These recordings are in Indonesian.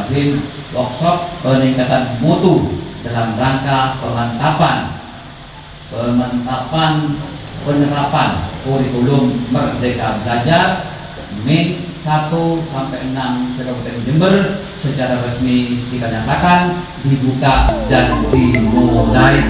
ngadain workshop peningkatan mutu dalam rangka penerapan kurikulum Merdeka Belajar Min 1 sampai 6 Kabupaten Jember secara resmi kita nyatakan dibuka dan dimulai.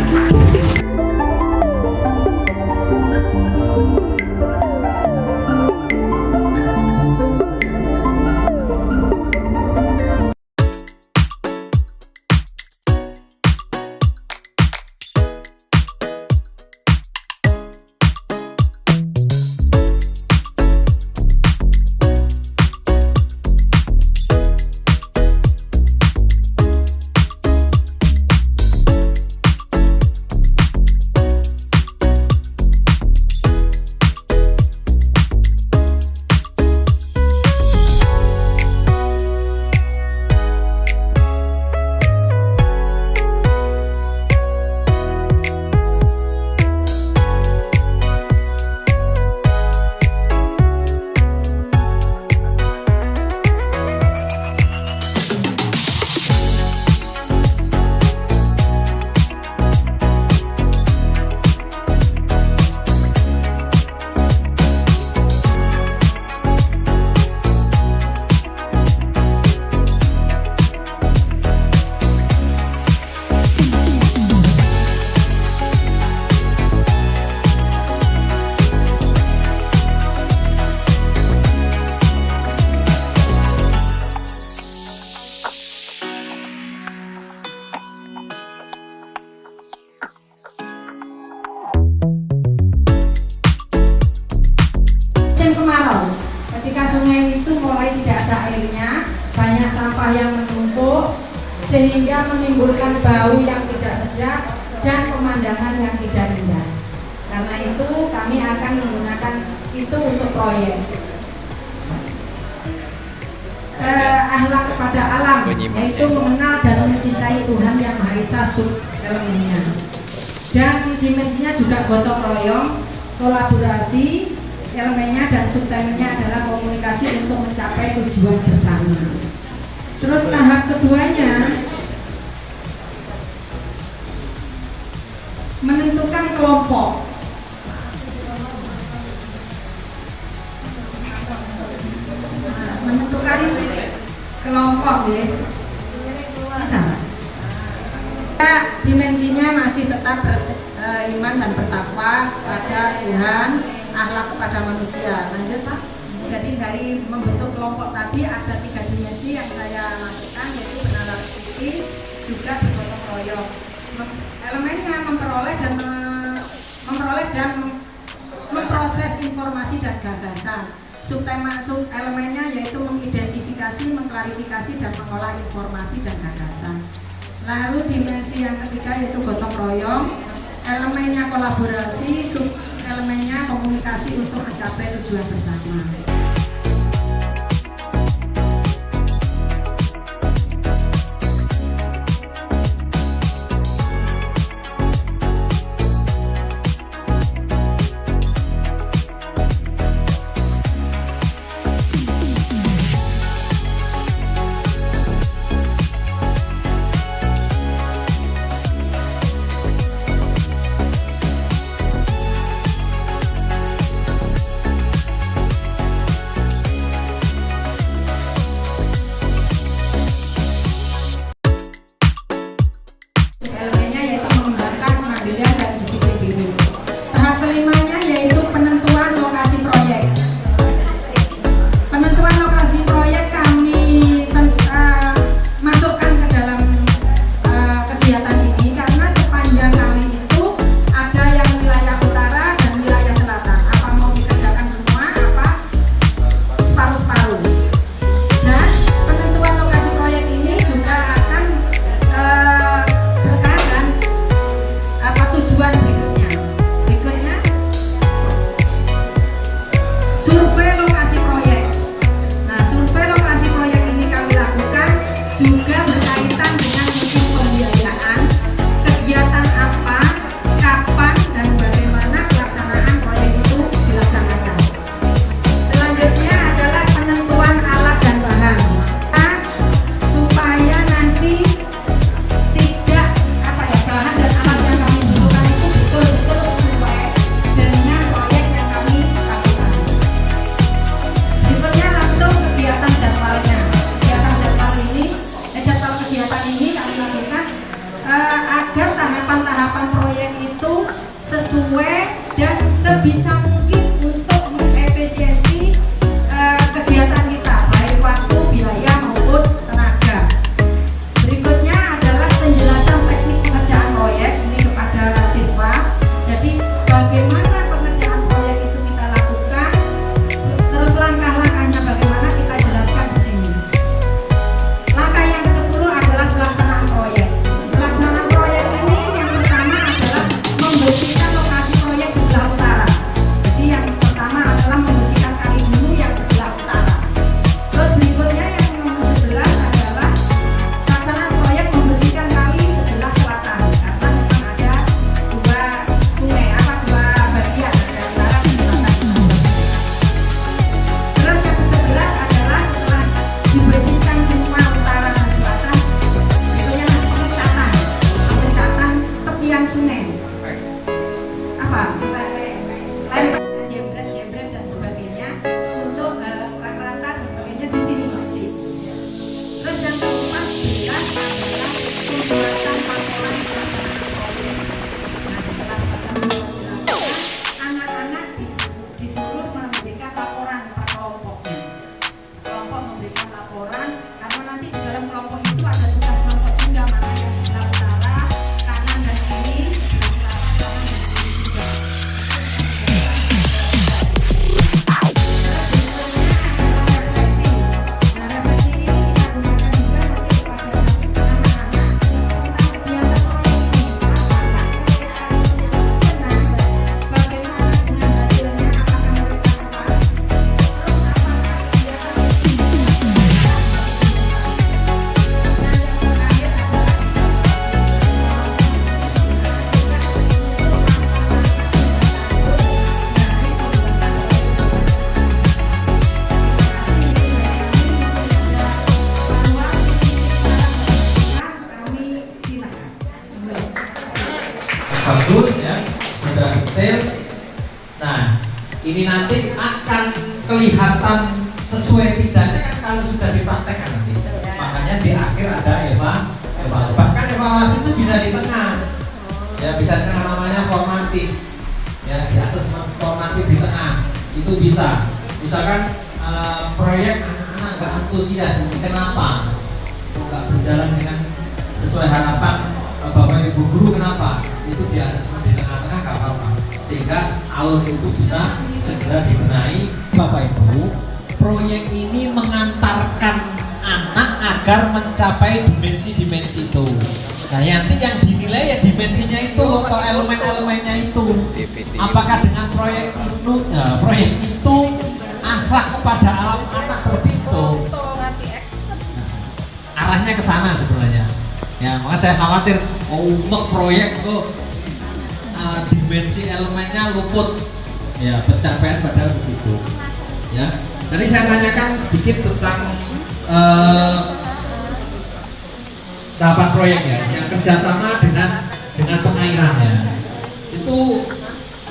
Ketika sungai itu mulai tidak ada airnya, banyak sampah yang menumpuk sehingga menimbulkan bau yang tidak sedap dan pemandangan yang tidak indah. Karena itu kami akan menggunakan itu untuk proyek akhlak kepada alam, yaitu mengenal dan mencintai Tuhan Yang Maha Esa sub-elemennya. Dan dimensinya juga gotong royong, kolaborasi. Elemennya dan subtemennya adalah komunikasi untuk mencapai tujuan bersama. Terus tahap keduanya menentukan kelompok. Menentukan kelompok ya. Bisa. Dimensinya masih tetap beriman dan bertakwa pada Tuhan, akhlak kepada manusia. Lanjut Pak. Jadi dari membentuk kelompok tadi ada 3 dimensi yang saya masukkan, yaitu bernalar kritis, juga bergotong royong. Elemennya memperoleh dan memproses informasi dan gagasan. Subtema elemennya yaitu mengidentifikasi, mengklarifikasi dan mengolah informasi dan gagasan. Lalu dimensi yang ketiga yaitu gotong royong. Elemennya kolaborasi, elemennya komunikasi untuk mencapai tujuan bersama. sesuai dan sebisa mungkin untuk mengefisiensi kegiatan kita, baik waktu, biaya maupun tenaga. Berikutnya adalah penjelasan teknik pengerjaan proyek ini kepada siswa. Jadi bagaimana pengerjaan proyek itu kita lakukan, terus langkah-langkahnya bagaimana kita jelaskan di sini. Langkah yang ke-10 adalah pelaksanaan proyek. Pelaksanaan proyek ini yang pertama adalah membersihkan lokasi proyek sebelah utara. Jadi yang pertama adalah membersihkan kali dulu yang sebelah utara. Terus berikutnya yang nomor 11 adalah pelaksanaan proyek membersihkan kali sebelah selatan, karena memang ada dua sungai, dua bagian, ada utara dan selatan. Terus yang ke-11 adalah setelah dibersihkan semua utara dan selatan, berikutnya nanti pengecatan tepian sungai. Lempar jembret dan sebagainya untuk rata dan sebagainya di sini nanti. Terus yang ke-14 adalah pembuatan laporan pelaksanaan proyek. Nah, setelah pelaksanaan proyek dilakukan, anak-anak disuruh memberikan laporan per kelompoknya. Kelompok memberikan laporan, karena nanti di dalam kelompok itu ada tugas kelompok juga, mana yang sebelah utara, kanan dan kiri, sebelah selatan, kanan dan kiri juga. Bagus ya, sudah detail. Nah, ini nanti akan kelihatan sesuai tidaknya kan kalau sudah dipraktekkan nanti. Makanya di akhir ada evaluasi. Bahkan evaluasi itu bisa di tengah. Ya, bisa di tengah, namanya formatif. Ya, di asesmen formatif di tengah itu bisa. Misalkan proyek anak-anak nggak antusias, kenapa? Nggak berjalan dengan sesuai harapan Bapak Ibu guru, kenapa? Itu di asesmen di tengah-tengah gak apa-apa, sehingga alur itu bisa segera dibenahi. Bapak Ibu, proyek ini mengantarkan anak agar mencapai dimensi-dimensi itu. Nah, nanti yang dinilai ya dimensinya itu atau elemen-elemennya itu. Apakah dengan proyek itu akhlak kepada alam anak terbentuk? Arahnya ke sana sebenarnya. Ya, maka saya khawatir proyek itu dimensi elemennya luput. Ya, pencapaian padahal di situ. Ya. Jadi saya tanyakan sedikit tentang tahapan proyek ya, yang kerjasama dengan pengairan ya. Itu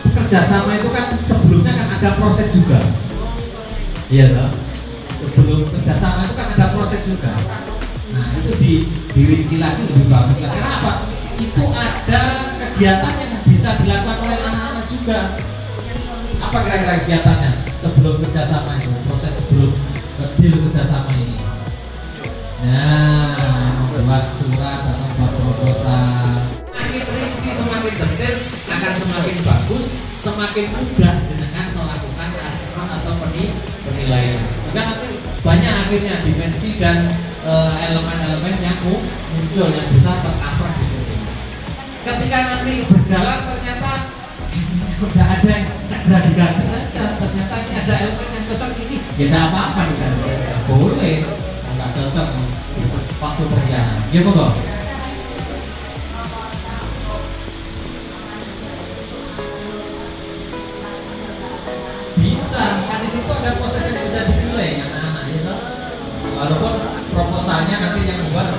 kerjasama itu kan sebelumnya kan ada proses juga. Iya toh? Sebelum kerjasama itu kan ada proses juga. Nah, itu dirinci lagi lebih bagus. Karena apa? Itu ada kegiatan yang bisa dilakukan oleh anak-anak juga. Apa kira-kira kegiatannya sebelum kerjasama itu? Proses sebelum deal kerjasama ini. Nah, membuat surat atau membuat proposal. Semakin rinci, semakin detail akan semakin bagus, semakin mudah dengan melakukan asesmen atau penilaian. Juga nanti banyak akhirnya dimensi dan elemen-elemen yang muncul yang bisa tercover di sini. Ketika nanti berjalan ternyata tidak ada yang segera diganti saja, ternyata ini ada elemen yang cocok ini, ya tidak apa-apa diganti, boleh, nggak cocok waktu perjalanan, gitu kok. Bisa, kan di situ ada proses yang bisa dinilai anak-anak, ya. Walaupun proposalnya nanti yang membuat